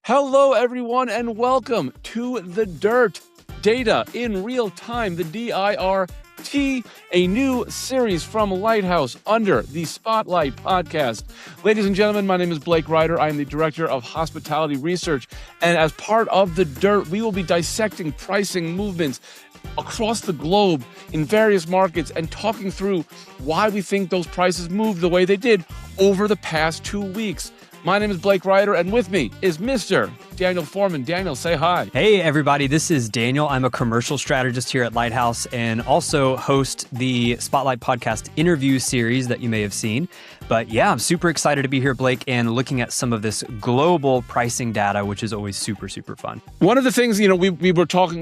Hello, everyone, and welcome to the D.I.R.T. Data in Real Time, the D.I.R.T., a new series from Lighthouse under the Spotlight podcast. Ladies and gentlemen, my name is Blake Reiter. I am the Director of Hospitality Research, and as part of the D.I.R.T., we will be dissecting pricing movements across the globe in various markets and talking through why we think those prices moved the way they did over the past 2 weeks. My name is Blake Reiter, and with me is Mr. Daniel Foreman. Daniel, say hi. Hey, everybody. This is Daniel. I'm a commercial strategist here at Lighthouse and also host the Spotlight podcast interview series that you may have seen. But yeah, I'm super excited to be here, Blake, and looking at some of this global pricing data, which is always super, super fun. One of the things, we've been talking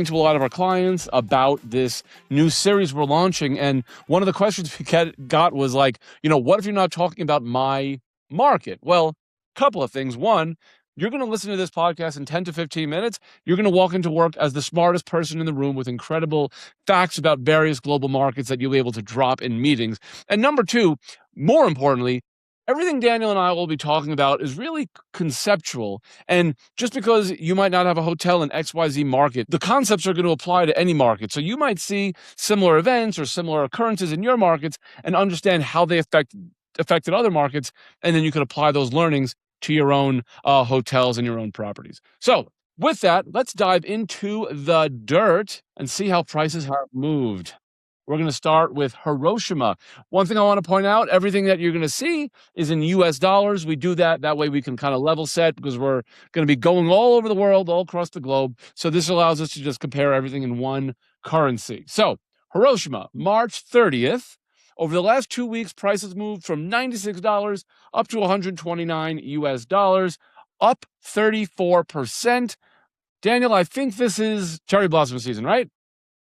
to a lot of our clients about this new series we're launching. And one of the questions we got was like, what if you're not talking about my market? Well, a couple of things. One, you're going to listen to this podcast in 10 to 15 minutes. You're going to walk into work as the smartest person in the room with incredible facts about various global markets that you'll be able to drop in meetings. And number two, more importantly, everything Daniel and I will be talking about is really conceptual. And just because you might not have a hotel in XYZ market, the concepts are going to apply to any market. So you might see similar events or similar occurrences in your markets and understand how they affected other markets, and then you could apply those learnings to your own hotels and your own properties. So with that, let's dive into the D.I.R.T. and see how prices have moved. We're going to start with Hiroshima. One thing I want to point out, everything that you're going to see is in US dollars. We do that way we can kind of level set because we're going to be going all over the world, all across the globe. So this allows us to just compare everything in one currency. So Hiroshima, March 30th. Over the last 2 weeks, prices moved from $96 up to $129 US, up 34%. Daniel, I think this is cherry blossom season, right?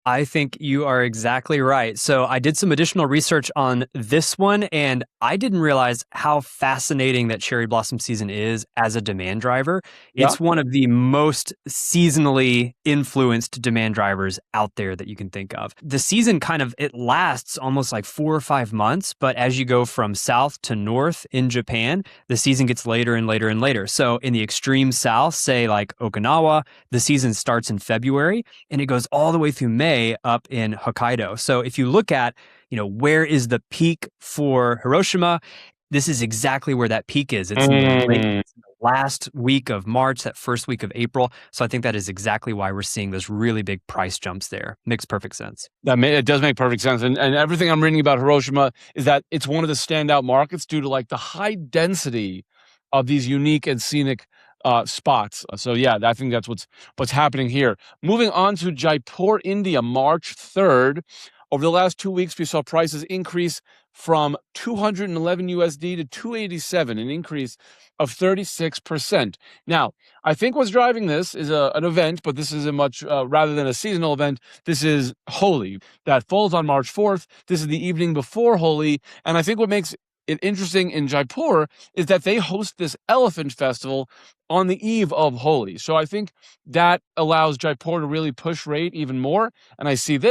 I think you are exactly right. So I did some additional research on this one, and I didn't realize how fascinating that cherry blossom season is as a demand driver. Yeah. It's one of the most seasonally influenced demand drivers out there that you can think of. The season it lasts almost like 4 or 5 months, but as you go from south to north in Japan, the season gets later and later and later. So in the extreme south, say like Okinawa, the season starts in February and it goes all the way through May up in Hokkaido. So if you look at, where is the peak for Hiroshima, this is exactly where that peak is. It's in the last week of March, that first week of April. So I think that is exactly why we're seeing those really big price jumps there. Makes perfect sense. It does make perfect sense. And everything I'm reading about Hiroshima is that it's one of the standout markets due to like the high density of these unique and scenic spots. So yeah, I think that's what's happening here. Moving on to Jaipur, India, March 3rd. Over the last 2 weeks, we saw prices increase from $211 to $287, an increase of 36%. Now, I think what's driving this is an event, but this is a much, rather than a seasonal event, this is Holi. That falls on March 4th. This is the evening before Holi. And I think what makes it interesting in Jaipur is that they host this elephant festival on the eve of Holi. So I think that allows Jaipur to really push rate even more. And I think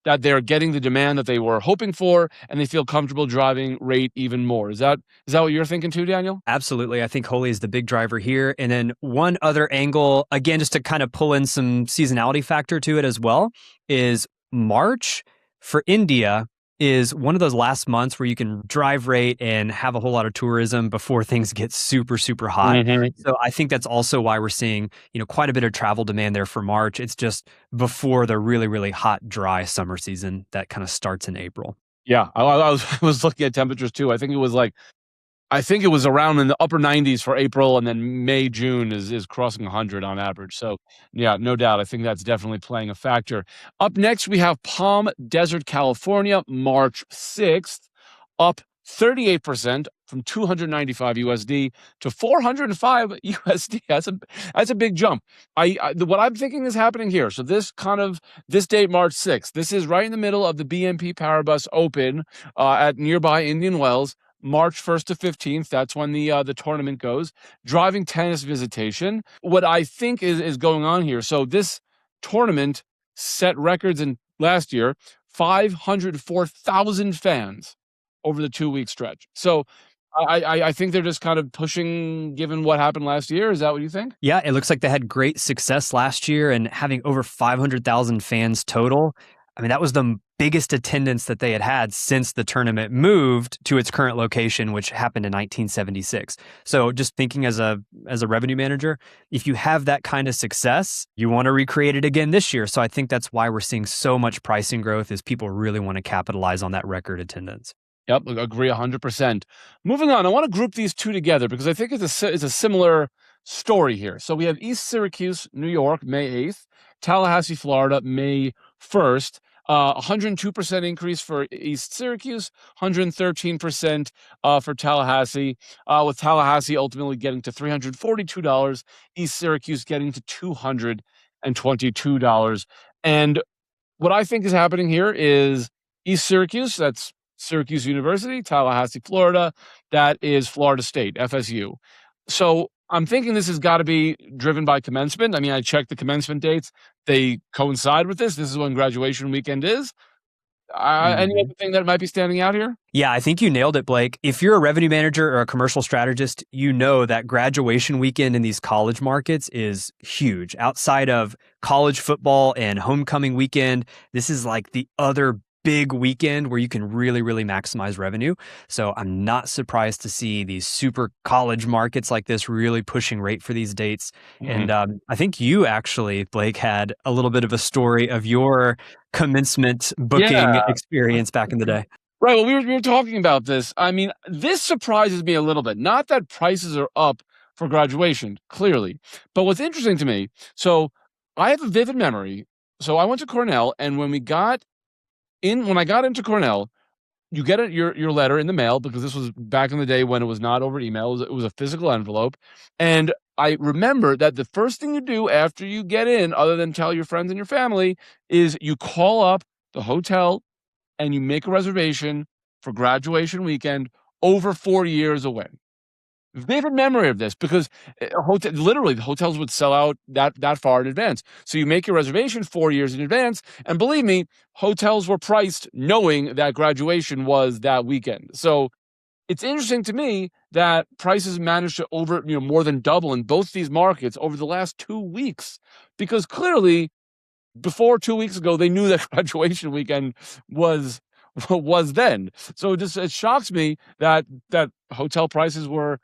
that they're getting the demand that they were hoping for, and they feel comfortable driving rate even more. Is that what you're thinking too, Daniel? Absolutely. I think Holi is the big driver here. And then one other angle, again, just to kind of pull in some seasonality factor to it as well, is March for India is one of those last months where you can drive rate and have a whole lot of tourism before things get super, super hot. Mm-hmm. So I think that's also why we're seeing, quite a bit of travel demand there for March. It's just before the really, really hot, dry summer season that kind of starts in April. Yeah, I was looking at temperatures too. I think it was around in the upper 90s for April, and then May, June is crossing 100 on average. So yeah, no doubt. I think that's definitely playing a factor. Up next, we have Palm Desert, California, March 6th, up 38% from $295 to $405. That's a big jump. What I'm thinking is happening here. So this date, March 6th, this is right in the middle of the BNP Paribas Open at nearby Indian Wells. March 1st to 15th, that's when the tournament goes. Driving tennis visitation. What I think is going on here, so this tournament set records in last year, 504,000 fans over the 2-week stretch. So I think they're just kind of pushing given what happened last year. Is that what you think? Yeah, it looks like they had great success last year and having over 500,000 fans total. I mean, that was the biggest attendance that they had had since the tournament moved to its current location, which happened in 1976. So, just thinking as a revenue manager, if you have that kind of success, you want to recreate it again this year. So, I think that's why we're seeing so much pricing growth is people really want to capitalize on that record attendance. Yep, agree 100%. Moving on, I want to group these two together because I think it's a similar story here. So we have East Syracuse, New York, May 8th, Tallahassee, Florida, May 1st. 102% increase for East Syracuse, 113% for Tallahassee, with Tallahassee ultimately getting to $342, East Syracuse getting to $222. And what I think is happening here is East Syracuse, that's Syracuse University, Tallahassee, Florida, that is Florida State, FSU. So I'm thinking this has got to be driven by commencement. I mean, I checked the commencement dates. They coincide with this. This is when graduation weekend is. Any other thing that might be standing out here? Yeah, I think you nailed it, Blake. If you're a revenue manager or a commercial strategist, you know that graduation weekend in these college markets is huge. Outside of college football and homecoming weekend, this is like the other big weekend where you can really, really maximize revenue. So I'm not surprised to see these super college markets like this really pushing rate for these dates. And I think you actually, Blake, had a little bit of a story of your commencement booking experience back in the day. Right. Well, we were talking about this. I mean, this surprises me a little bit. Not that prices are up for graduation, clearly, but what's interesting to me. So I have a vivid memory. So I went to Cornell, and when I got into Cornell, you get your letter in the mail because this was back in the day when it was not over email. It was a physical envelope, and I remember that the first thing you do after you get in, other than tell your friends and your family, is you call up the hotel and you make a reservation for graduation weekend over 4 years away. Vivid memory of this because literally the hotels would sell out that far in advance. So you make your reservation 4 years in advance, and believe me, hotels were priced knowing that graduation was that weekend. So it's interesting to me that prices managed to more than double in both these markets over the last 2 weeks, because clearly before 2 weeks ago, they knew that graduation weekend was then. So it shocks me that hotel prices were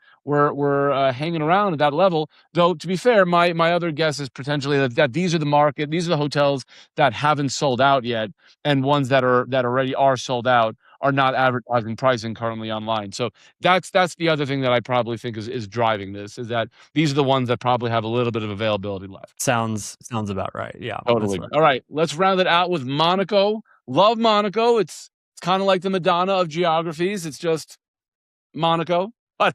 hanging around at that level. Though to be fair, my other guess is potentially that these are the hotels that haven't sold out yet, and ones that already are sold out are not advertising pricing currently online. So that's the other thing that I probably think is driving this, is that these are the ones that probably have a little bit of availability left. Sounds about right. Yeah, Totally. that's right. All right, let's round it out with Monaco. Love Monaco. It's kind of like the Madonna of geographies. It's just Monaco. But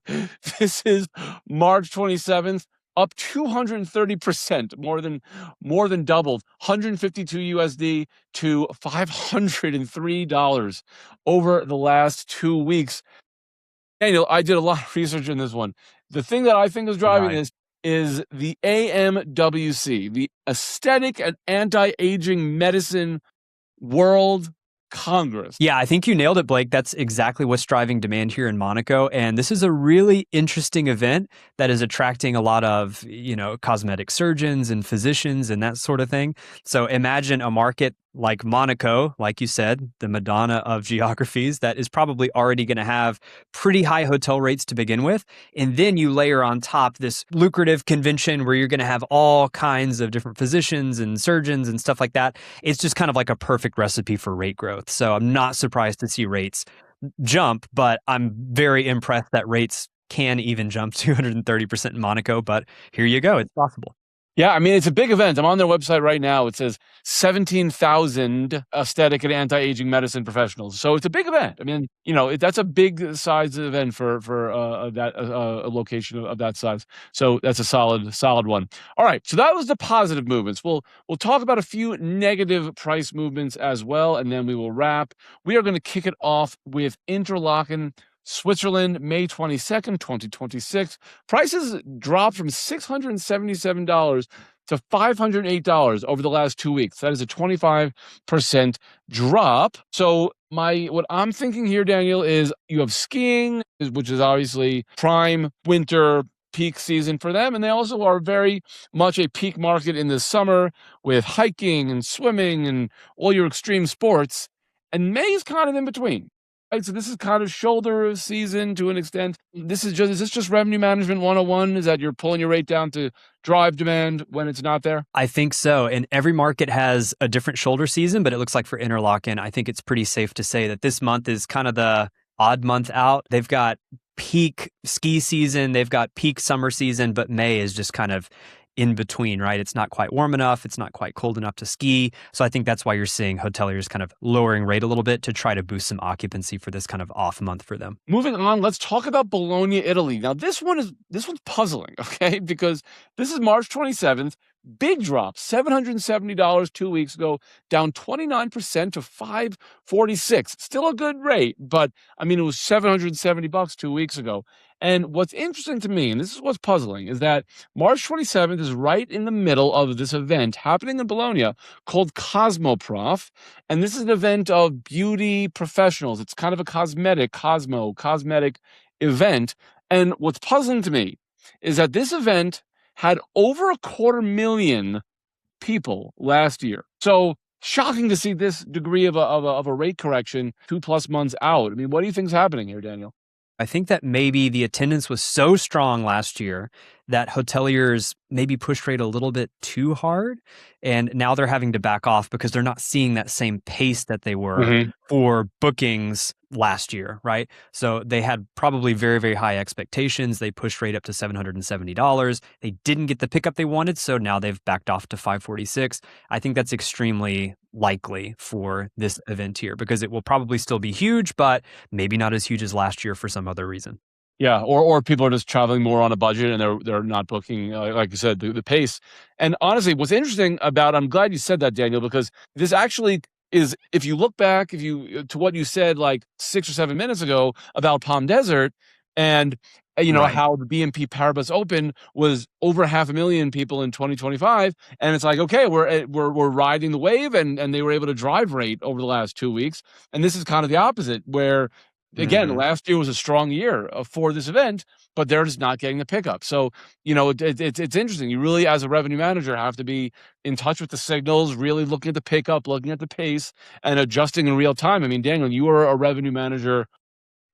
this is March 27th, up 230%, more than doubled, 152 USD to $503 over the last 2 weeks. Daniel, I did a lot of research in this one. The thing that I think is driving this is the AMWC, the Aesthetic and Anti-Aging Medicine World Congress. Yeah, I think you nailed it, Blake. That's exactly what's driving demand here in Monaco. And this is a really interesting event that is attracting a lot of, cosmetic surgeons and physicians and that sort of thing. So imagine a market like Monaco, like you said, the Madonna of geographies, that is probably already going to have pretty high hotel rates to begin with. And then you layer on top this lucrative convention where you're going to have all kinds of different physicians and surgeons and stuff like that. It's just kind of like a perfect recipe for rate growth. So I'm not surprised to see rates jump, but I'm very impressed that rates can even jump 230% in Monaco. But here you go. It's possible. Yeah, I mean, it's a big event. I'm on their website right now. It says 17,000 aesthetic and anti-aging medicine professionals. So it's a big event. I mean, that's a big size event for a location of that size. So that's a solid one. All right, so that was the positive movements. We'll talk about a few negative price movements as well, and then we will wrap. We are going to kick it off with Interlaken, Switzerland, May 22nd, 2026. Prices dropped from $677 to $508 over the last 2 weeks. That is a 25% drop. So What I'm thinking here, Daniel, is you have skiing, which is obviously prime winter peak season for them, and they also are very much a peak market in the summer with hiking and swimming and all your extreme sports. And May is kind of in between. Right, so this is kind of shoulder season to an extent. Is this just revenue management 101? Is that you're pulling your rate down to drive demand when it's not there? I think so. And every market has a different shoulder season, but it looks like for Interlaken, I think it's pretty safe to say that this month is kind of the odd month out. They've got peak ski season, they've got peak summer season, but May is just kind of in between, right? It's not quite warm enough. It's not quite cold enough to ski. So I think that's why you're seeing hoteliers kind of lowering rate a little bit to try to boost some occupancy for this kind of off month for them. Moving on, let's talk about Bologna, Italy. Now, this one's puzzling, okay? Because this is March 27th. Big drop, $770 2 weeks ago, down 29% to $546. Still a good rate, but I mean, it was $770 2 weeks ago. And what's interesting to me, and this is what's puzzling, is that March 27th is right in the middle of this event happening in Bologna called Cosmoprof. And this is an event of beauty professionals. It's kind of a cosmetic event. And what's puzzling to me is that this event had over 250,000 people last year. So shocking to see this degree of a rate correction 2+ months out. I mean, what do you think's happening here, Daniel? I think that maybe the attendance was so strong last year that hoteliers maybe pushed rate a little bit too hard. And now they're having to back off because they're not seeing that same pace that they were for bookings last year, right? So they had probably very, very high expectations. They pushed rate up to $770. They didn't get the pickup they wanted, so now they've backed off to $546. I think that's extremely likely for this event here because it will probably still be huge, but maybe not as huge as last year for some other reason. Yeah, or people are just traveling more on a budget and they're not booking, like you said, the pace. And honestly, what's interesting about, I'm glad you said that, Daniel, because this actually is, if you look back, to what you said like 6 or 7 minutes ago about Palm Desert, and Right. how the BNP Paribas Open was over 500,000 people in 2025, and it's like, okay, we're riding the wave, and they were able to drive rate over the last 2 weeks, and this is kind of the opposite, where again, last year was a strong year for this event, but they're just not getting the pickup. So, it's interesting. You really, as a revenue manager, have to be in touch with the signals, really looking at the pickup, looking at the pace, and adjusting in real time. I mean, Daniel, you were a revenue manager,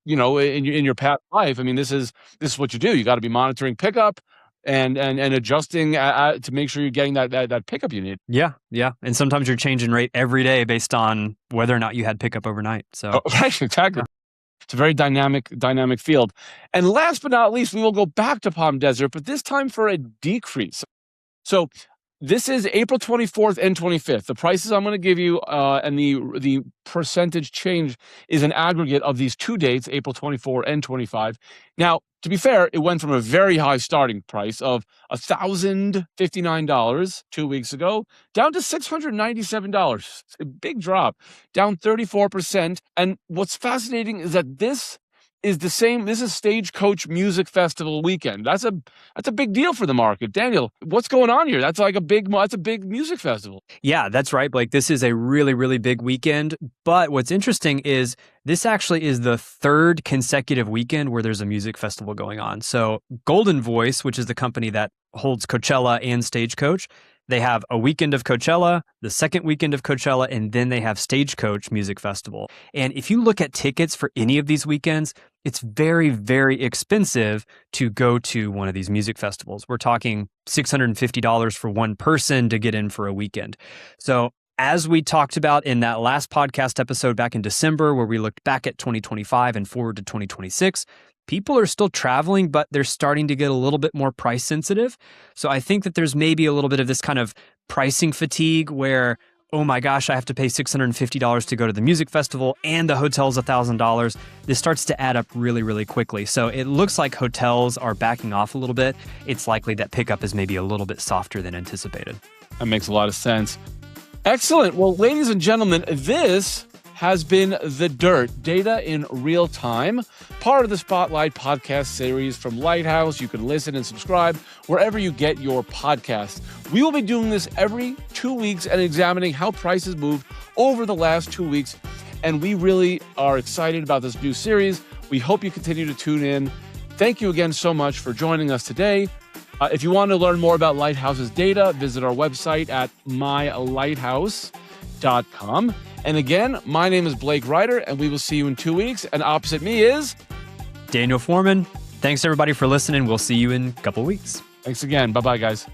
in your past life. I mean, this is what you do. You got to be monitoring pickup and adjusting to make sure you're getting that pickup you need. Yeah. And sometimes you're changing rate every day based on whether or not you had pickup overnight. So Right, exactly. It's a very dynamic field. And last but not least, we will go back to Palm Desert, but this time for a decrease. So this is April 24th and 25th. The prices I'm going to give you and the percentage change is an aggregate of these 2 dates, April 24 and 25. Now, to be fair, it went from a very high starting price of $1,059 2 weeks ago down to $697. A big drop, down 34%. And what's fascinating is that this is the same. This is Stagecoach Music Festival weekend. That's a big deal for the market. Daniel, what's going on here? That's a big music festival. Yeah, that's right, Blake. This is a really, really big weekend. But what's interesting is this actually is the third consecutive weekend where there's a music festival going on. So Golden Voice, which is the company that holds Coachella and Stagecoach, they have a weekend of Coachella, the second weekend of Coachella, and then they have Stagecoach Music Festival. And if you look at tickets for any of these weekends, it's very, very expensive to go to one of these music festivals. We're talking $650 for one person to get in for a weekend. So as we talked about in that last podcast episode back in December, where we looked back at 2025 and forward to 2026, people are still traveling, but they're starting to get a little bit more price sensitive. So I think that there's maybe a little bit of this kind of pricing fatigue where, oh my gosh, I have to pay $650 to go to the music festival and the hotel's $1,000. This starts to add up really, really quickly. So it looks like hotels are backing off a little bit. It's likely that pickup is maybe a little bit softer than anticipated. That makes a lot of sense. Excellent. Well, ladies and gentlemen, this has been The Dirt, data in real time, part of the Spotlight podcast series from Lighthouse. You can listen and subscribe wherever you get your podcasts. We will be doing this every 2 weeks and examining how prices moved over the last 2 weeks and we really are excited about this new series. We hope you continue to tune in. Thank you again so much for joining us today. If you want to learn more about Lighthouse's data, visit our website at mylighthouse.com. And again, my name is Blake Reiter, and we will see you in 2 weeks. And opposite me is Daniel Foreman. Thanks everybody for listening. We'll see you in a couple weeks. Thanks again. Bye-bye, guys.